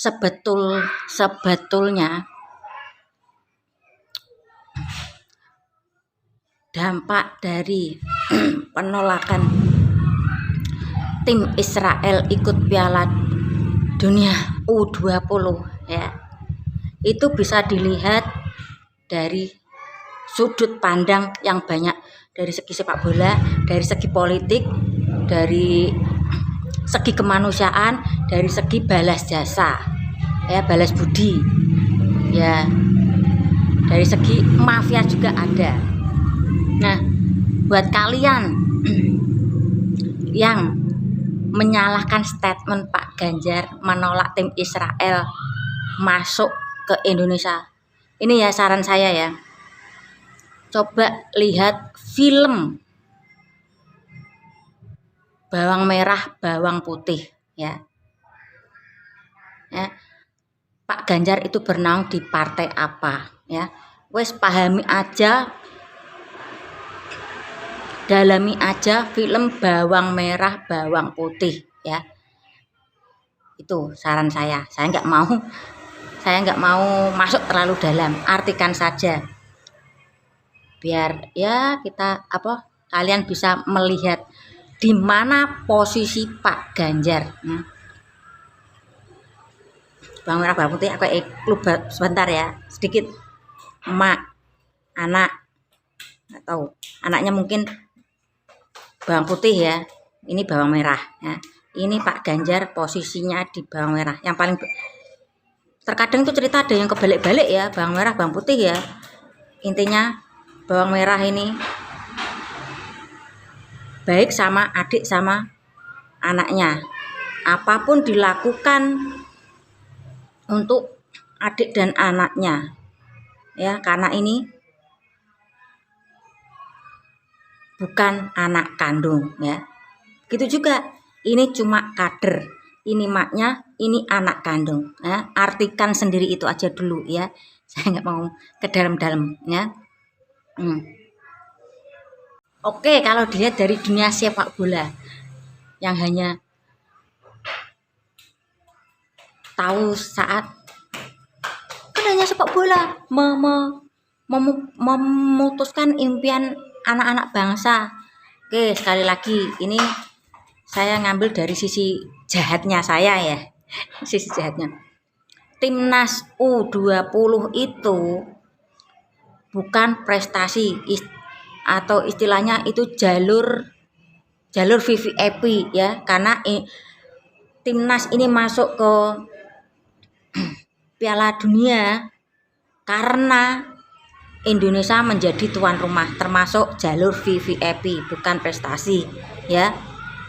sebetulnya dampak dari penolakan tim Israel ikut Piala Dunia U20 ya, itu bisa dilihat dari sudut pandang yang banyak, dari segi sepak bola, dari segi politik, dari segi kemanusiaan, dari segi balas jasa ya, balas budi ya, dari segi mafia juga ada. Nah, buat kalian yang menyalahkan statement Pak Ganjar menolak tim Israel masuk ke Indonesia, ini ya saran saya ya, coba lihat film Bawang Merah Bawang Putih ya. Pak Ganjar itu bernaung di partai apa ya, wes pahami aja, dalami aja film Bawang Merah Bawang Putih ya. Itu saran saya. Saya nggak mau masuk terlalu dalam, artikan saja biar ya kita kalian bisa melihat di mana posisi Pak Ganjar. Bawang Merah Bawang Putih, aku klub sebentar ya, sedikit. Emak, anak, nggak tahu, anaknya mungkin bawang putih ya, ini bawang merah ya. Ini Pak Ganjar posisinya di bawang merah. Yang paling terkadang itu cerita ada yang kebalik-balik ya, bawang merah bawang putih ya. Intinya bawang merah ini baik sama adik sama anaknya, apapun dilakukan untuk adik dan anaknya ya, karena ini bukan anak kandung ya. Gitu juga, ini cuma kader, ini maknya, ini anak kandung ya. Artikan sendiri itu aja dulu ya, saya nggak mau ke dalam-dalam ya. Oke, kalau dilihat dari dunia sepak bola yang hanya tahu saat kan hanya sepak bola memutuskan impian anak-anak bangsa. Oke, sekali lagi ini saya ngambil dari sisi jahatnya saya ya, sisi jahatnya. Timnas U20 itu bukan prestasi atau istilahnya itu jalur VVIP ya, karena timnas ini masuk ke Piala Dunia karena Indonesia menjadi tuan rumah, termasuk jalur VVIP, bukan prestasi ya.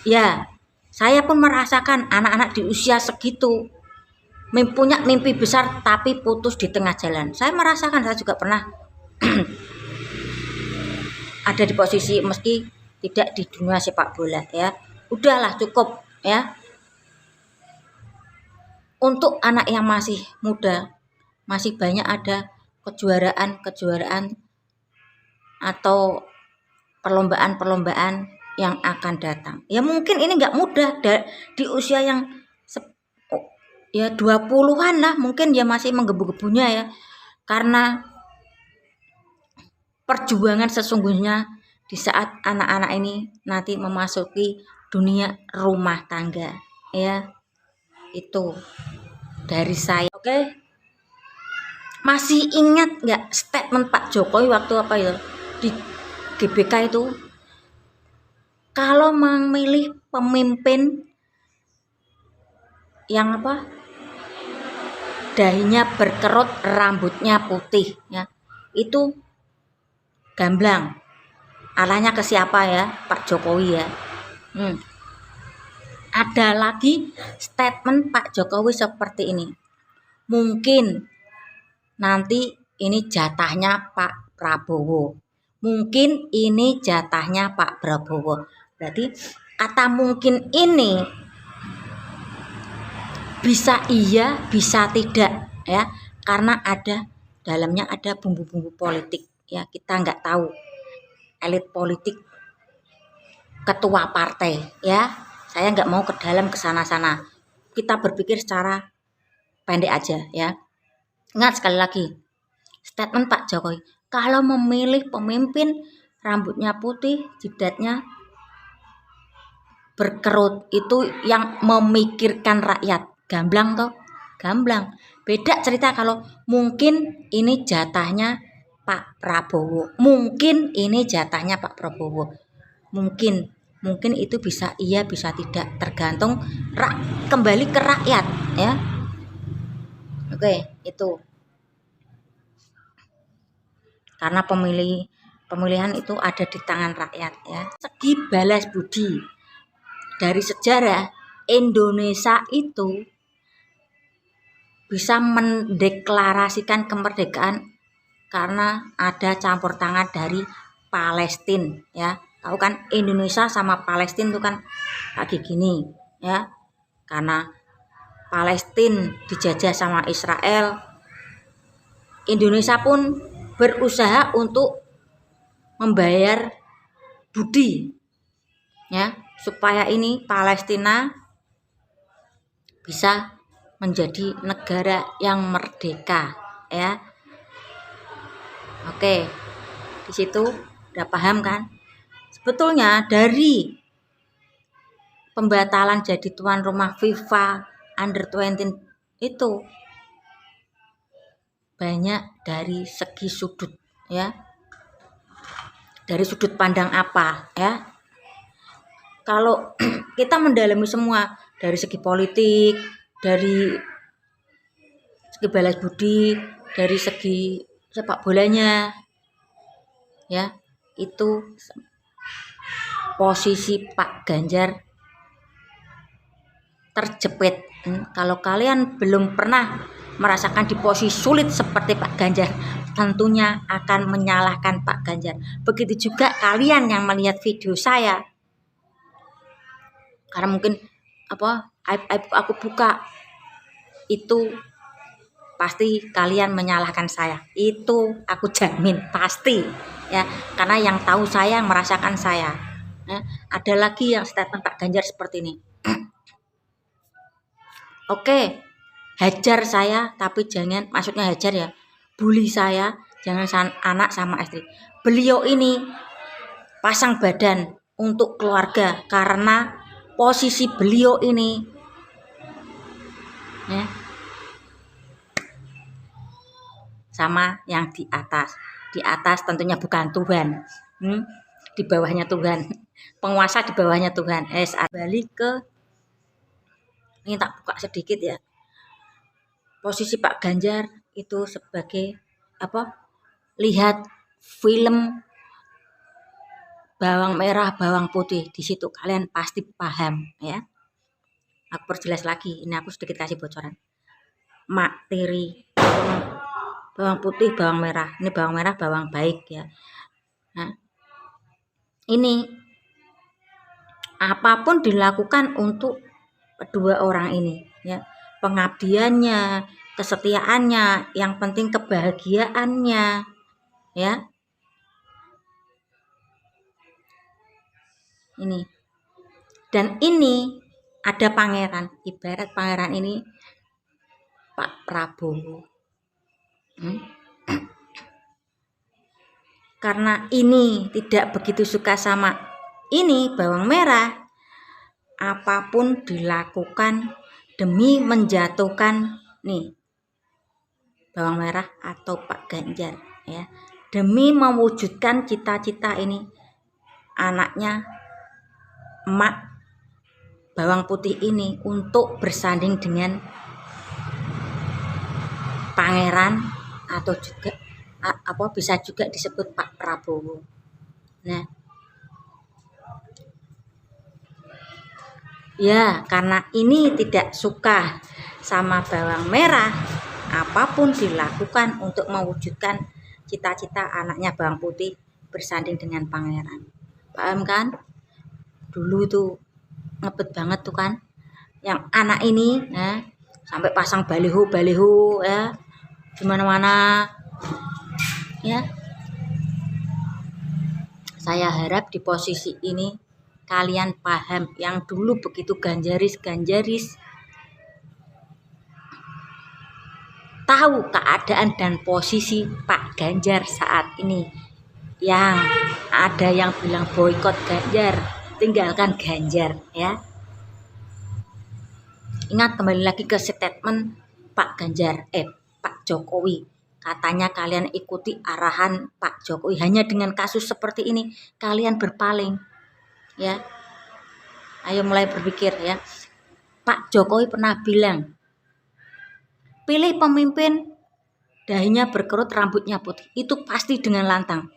Ya, saya pun merasakan anak-anak di usia segitu punya mimpi besar tapi putus di tengah jalan. Saya merasakan, saya juga pernah ada di posisi meski tidak di dunia sepak bola ya. Udahlah cukup ya. Untuk anak yang masih muda, masih banyak ada kejuaraan atau perlombaan yang akan datang. Ya mungkin ini nggak mudah di usia yang ya 20-an lah, mungkin ya masih menggebu-gebunya ya. Karena perjuangan sesungguhnya di saat anak-anak ini nanti memasuki dunia rumah tangga ya. Itu dari saya. Oke. Masih ingat nggak statement Pak Jokowi waktu apa ya di GBK itu? Kalau memilih pemimpin yang dahinya berkerut, rambutnya putih ya, itu gamblang. Arahnya ke siapa ya? Pak Jokowi ya. Ada lagi statement Pak Jokowi seperti ini. Mungkin nanti ini jatahnya Pak Prabowo. Mungkin ini jatahnya Pak Prabowo. Berarti kata mungkin ini bisa iya, bisa tidak ya. Karena dalamnya ada bumbu-bumbu politik ya. Kita nggak tahu elit politik, ketua partai ya. Saya nggak mau ke dalam ke sana-sana. Kita berpikir secara pendek aja ya. Ingat sekali lagi statement Pak Jokowi, kalau memilih pemimpin rambutnya putih, jidatnya berkerut, itu yang memikirkan rakyat. Gamblang toh? Gamblang. Beda cerita kalau mungkin ini jatahnya Pak Prabowo. Mungkin ini jatahnya Pak Prabowo. Mungkin itu bisa iya bisa tidak, tergantung kembali ke rakyat ya. Oke, itu. Karena pemilihan itu ada di tangan rakyat ya. Segi balas budi, dari sejarah Indonesia itu bisa mendeklarasikan kemerdekaan karena ada campur tangan dari Palestina ya. Tahu kan Indonesia sama Palestina itu kan lagi gini ya. Karena Palestina dijajah sama Israel, Indonesia pun berusaha untuk membayar budi ya, supaya ini Palestina bisa menjadi negara yang merdeka ya. Oke, di situ udah paham kan? Sebetulnya dari pembatalan jadi tuan rumah FIFA Under-20 itu banyak dari segi sudut ya. Dari sudut pandang apa ya? Kalau kita mendalami semua dari segi politik, dari segi balas budi, dari segi sepak bolanya ya, itu posisi Pak Ganjar terjepit. Kalau kalian belum pernah merasakan di posisi sulit seperti Pak Ganjar, tentunya akan menyalahkan Pak Ganjar. Begitu juga kalian yang melihat video saya, karena mungkin aku buka itu pasti kalian menyalahkan saya, itu aku jamin pasti ya, karena yang tahu saya, yang merasakan saya ya. Ada lagi yang statement Pak Ganjar seperti ini. Oke, hajar saya tapi jangan, maksudnya hajar ya, bully saya, jangan anak sama istri. Beliau ini pasang badan untuk keluarga karena posisi beliau ini ya, sama yang di atas. Di atas tentunya bukan Tuhan, di bawahnya Tuhan, penguasa di bawahnya Tuhan. Balik ke ini, tak buka sedikit ya. Posisi Pak Ganjar itu sebagai lihat film bawang merah, bawang putih, di situ kalian pasti paham ya. Aku perjelas lagi, ini aku sedikit kasih bocoran. Materi bawang putih, bawang merah. Ini bawang merah, bawang baik ya. Nah, ini apapun dilakukan untuk kedua orang ini ya. Pengabdiannya, kesetiaannya, yang penting kebahagiaannya ya. Ini. Dan ini ada pangeran, ibarat pangeran ini Pak Prabowo. Karena ini tidak begitu suka sama ini bawang merah, apapun dilakukan demi menjatuhkan nih bawang merah atau Pak Ganjar ya, demi mewujudkan cita-cita ini anaknya emak bawang putih ini untuk bersanding dengan pangeran atau juga bisa juga disebut Pak Prabowo. Nah, ya karena ini tidak suka sama bawang merah, apapun dilakukan untuk mewujudkan cita-cita anaknya bawang putih bersanding dengan pangeran. Paham kan? Dulu tuh ngebet banget tuh kan, yang anak ini ya, sampai pasang baliho ya di mana-mana ya. Saya harap di posisi ini kalian paham, yang dulu begitu ganjaris tahu keadaan dan posisi Pak Ganjar saat ini, yang ada yang bilang boikot Ganjar, tinggalkan Ganjar ya. Ingat, kembali lagi ke statement Pak Ganjar, Pak Jokowi. Katanya kalian ikuti arahan Pak Jokowi. Hanya dengan kasus seperti ini kalian berpaling ya. Ayo mulai berpikir ya. Pak Jokowi pernah bilang, pilih pemimpin dahinya berkerut, rambutnya putih. Itu pasti dengan lantang.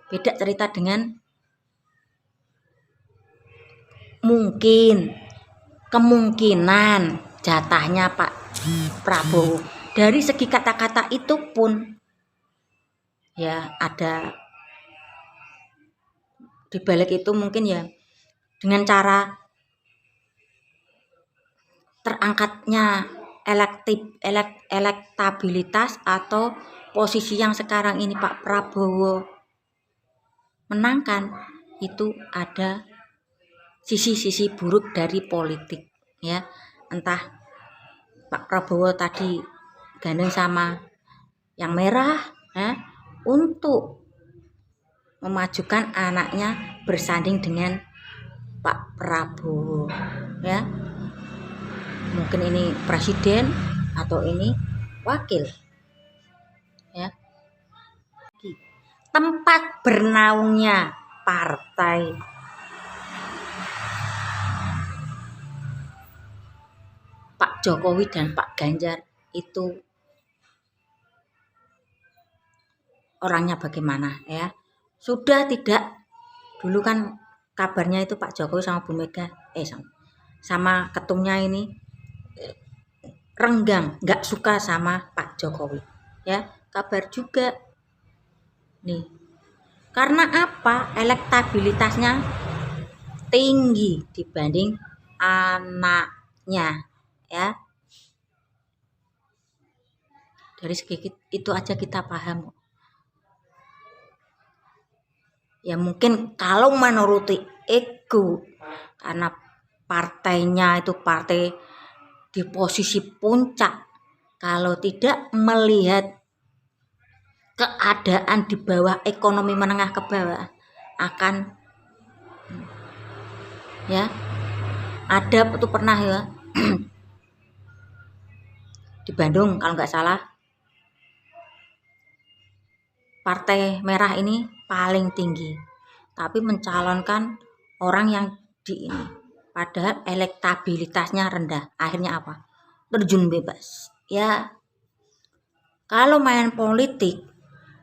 Beda cerita dengan kemungkinan jatahnya Pak Prabowo. Dari segi kata-kata itu pun ya ada dibalik itu, mungkin ya dengan cara terangkatnya elektabilitas atau posisi yang sekarang ini Pak Prabowo menangkan, itu ada sisi-sisi buruk dari politik ya. Entah Pak Prabowo tadi gandeng sama yang merah ya, untuk memajukan anaknya bersanding dengan Pak Prabowo ya. Mungkin ini presiden atau ini wakil ya. Tempat bernaungnya partai Pak Jokowi dan Pak Ganjar itu orangnya bagaimana ya. Sudah tidak, dulu kan kabarnya itu Pak Jokowi sama Bu Mega sama ketumnya ini renggang, nggak suka sama Pak Jokowi ya. Kabar juga nih, karena apa? Elektabilitasnya tinggi dibanding anaknya ya. Dari segi itu aja kita paham ya. Mungkin kalau menuruti ego, karena partainya itu partai di posisi puncak, kalau tidak melihat keadaan di bawah, ekonomi menengah ke bawah, akan ya ada tuh pernah ya di Bandung kalau nggak salah, partai merah ini paling tinggi tapi mencalonkan orang yang di ini, padahal elektabilitasnya rendah. Akhirnya apa? Terjun bebas ya. Kalau main politik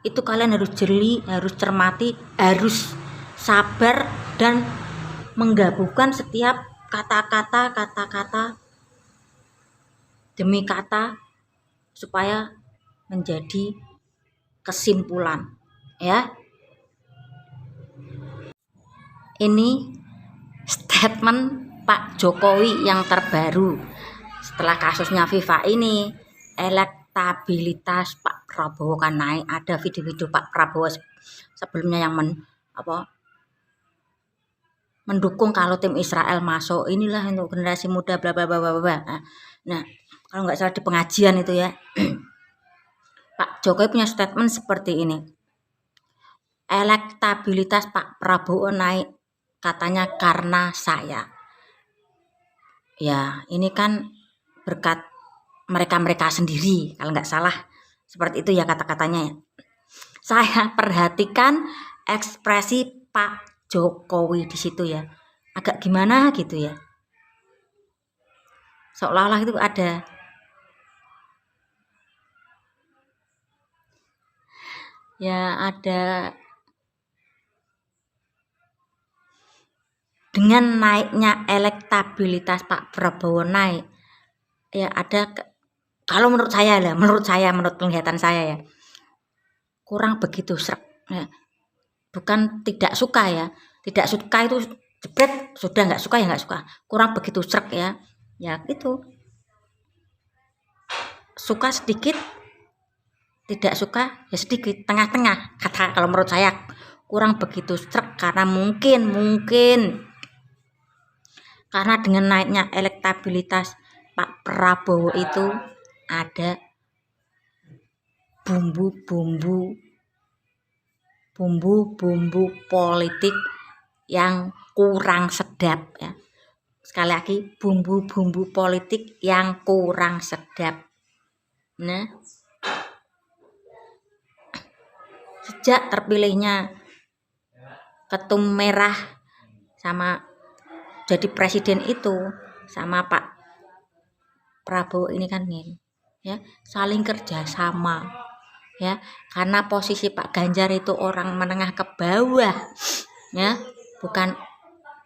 itu kalian harus jeli, harus cermati, harus sabar dan menggabungkan setiap kata-kata demi kata supaya menjadi kesimpulan ya. Ini statement Pak Jokowi yang terbaru setelah kasusnya FIFA ini. Elektabilitas Pak Prabowo kan naik. Ada video-video Pak Prabowo sebelumnya yang mendukung kalau tim Israel masuk. Inilah untuk generasi muda bla bla bla bla. Nah, kalau nggak salah di pengajian itu ya. Pak Jokowi punya statement seperti ini. Elektabilitas Pak Prabowo naik katanya karena saya. Ya, ini kan berkat mereka sendiri kalau nggak salah. Seperti itu ya kata-katanya ya. Saya perhatikan ekspresi Pak Jokowi di situ ya. Agak gimana gitu ya. Seolah-olah itu ada dengan naiknya elektabilitas Pak Prabowo naik ya, ada kalau menurut penglihatan saya ya, kurang begitu srek ya. Bukan tidak suka ya, tidak suka itu jebret, sudah nggak suka ya nggak suka, kurang begitu srek ya itu, suka sedikit, tidak suka ya sedikit, tengah-tengah kata kalau menurut saya, kurang begitu srek. Karena mungkin karena dengan naiknya elektabilitas Pak Prabowo itu ada bumbu-bumbu politik yang kurang sedap ya. Sekali lagi, bumbu-bumbu politik yang kurang sedap. Nah, sejak terpilihnya Ketum Merah sama jadi presiden itu sama Pak Prabowo ini kan ya saling kerjasama ya, karena posisi Pak Ganjar itu orang menengah ke bawah ya, bukan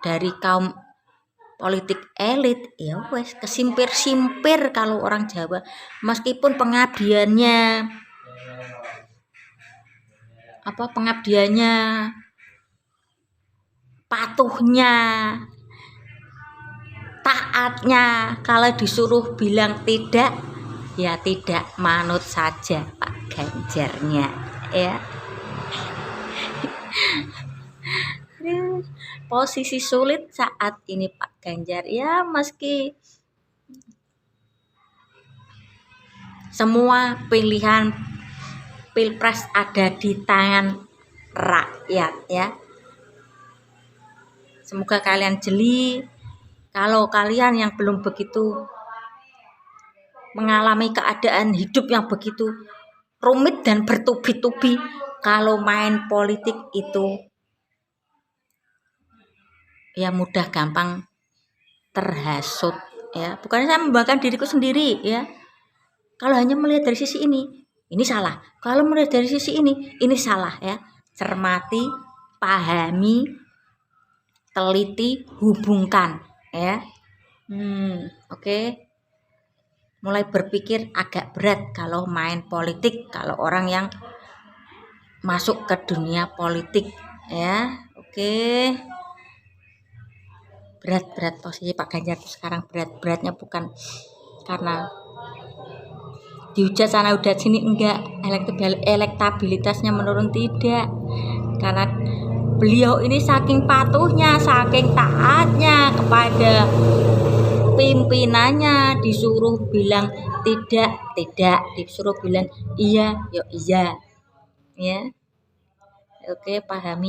dari kaum politik elit, ya wes kesimpir-simpir kalau orang Jawa, meskipun pengabdiannya patuhnya, taatnya, kalau disuruh bilang tidak ya tidak, manut saja Pak Ganjarnya ya. Posisi sulit saat ini Pak Ganjar ya, meski semua pilihan pilpres ada di tangan rakyat ya. Semoga kalian jeli. Kalau kalian yang belum begitu mengalami keadaan hidup yang begitu rumit dan bertubi-tubi, kalau main politik itu ya mudah gampang terhasut ya. Bukan saya membanggakan diriku sendiri ya. Kalau hanya melihat dari sisi ini salah. Kalau melihat dari sisi ini salah ya. Cermati, pahami, teliti, hubungkan ya. Oke. Mulai berpikir agak berat kalau main politik, kalau orang yang masuk ke dunia politik ya. Oke. Berat posisi Pak Ganjar sekarang, beratnya bukan karena dihujat sana hujat sini, enggak, elektabilitasnya menurun, tidak, karena beliau ini saking patuhnya, saking taatnya kepada pimpinannya, disuruh bilang tidak, disuruh bilang iya, ya iya ya. Oke, pahami.